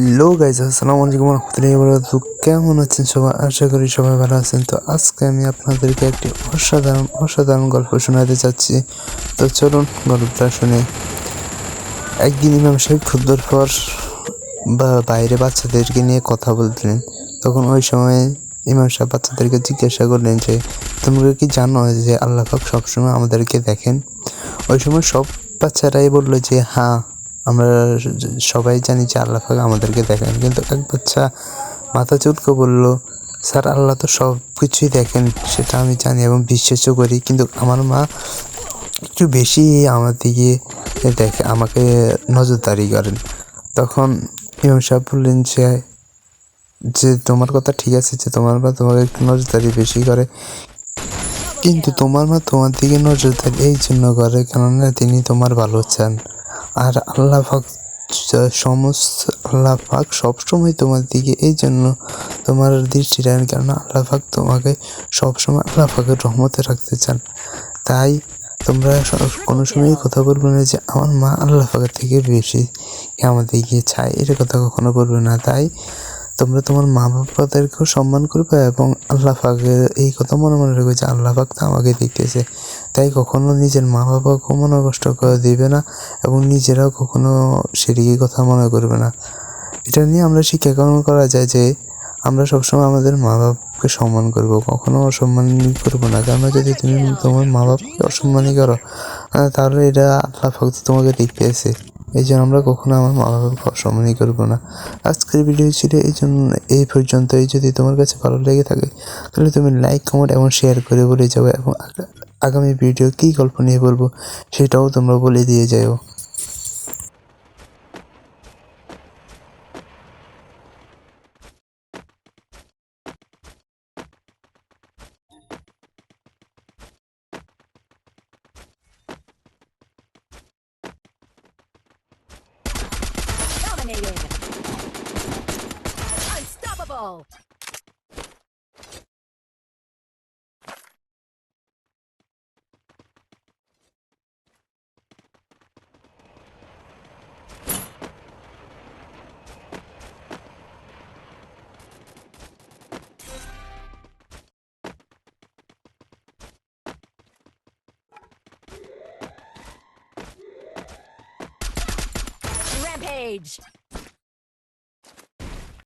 Hello guys, আসসালামু আলাইকুম রহমতুল্লাহি ওয়া বারাকাতুহু। কেমন আছেন সবাই? আশা করি সবাই ভালো আছেন। তো আজকে আমি আপনাদেরকে একটি অসাধারণ গল্প শোনাতে চাচ্ছি। তো চলুন গল্পটা শুনি। একদিন ইমাম সাহেব খুতবার পর বাইরে বাচ্চাদেরকে নিয়ে কথা বলছিলেন। তখন ওই সময় ইমাম সাহেব বাচ্চাদেরকে জিজ্ঞাসা করলেন যে, তোমরা কি জানো যে আল্লাহ পাক সবসময় আমাদেরকে দেখেন? ওই সময় সব বাচ্চারাই বললো যে হ্যাঁ, আমরা সবাই জানি যে আল্লাহ পাক আমাদেরকে দেখেন। কিন্তু এক বাচ্চা মাথা চুলকে বলল, স্যার, আল্লাহ তো সব কিছুই দেখেন, সেটা আমি জানি এবং বিশ্বাসও করি, কিন্তু আমার মা একটু বেশি আমার দিকে দেখে, আমাকে নজরদারি করেন। তখন ইমাম সাহেব বললেন যে তোমার কথা ঠিক আছে যে তোমার মা তোমাকে একটু নজরদারি বেশি করে, কিন্তু তোমার মা তোমার দিকে নজরদারি এই জন্য করে কেননা তিনি তোমার ভালো চান। আর আল্লাহ পাক সবসময় তোমার দিকে এই জন্য তোমার দৃষ্টি রাখেন, কেননা আল্লাহ পাক তোমাকে সবসময় আল্লাহ পাকের রহমতে রাখতে চান। তাই তোমরা কোনো সময়ই কথা বলবে না যে আমার মা আল্লাহ পাকের থেকে বেশি আমার দিকে চায়, এটা কথা কখনো বলবে না। তাই তোমরা তোমার মা বাবাদেরকেও সম্মান করবে এবং আল্লাহ পাকের এই কথা মনে মনে রাখবে যে আল্লাহ পাক তো আমাকে দেখতেছে। তাই কখনো নিজের মা বাবাকেও মনে কষ্ট করে দিবে না এবং নিজেরাও কখনো সেদিকে কথা মনে করবে না। এটা নিয়ে আমরা শিক্ষা গ্রহণ করা যায় যে আমরা সবসময় আমাদের মা বাবাকে সম্মান করব, কখনো অসম্মানী করবো না। কেননা যদি তুমি তোমার মা বাবাকে অসম্মানী করো তাহলে এটা আল্লাহ পাক তোমাকে দেখতেছে। এই জন্য আমরা কখনো আমার মা বাবাকে অসম্মানী করবো না। আজকের ভিডিও ছিল এই পর্যন্তই। যদি তোমার কাছে ভালো লেগে থাকে তাহলে তুমি লাইক, কমেন্ট এবং শেয়ার করে বলে যাও, এবং আগামী ভিডিও কী গল্প নিয়ে বলবো সেটাও তোমরা বলে দিয়ে যাও। Dominating. Unstoppable. Rampage.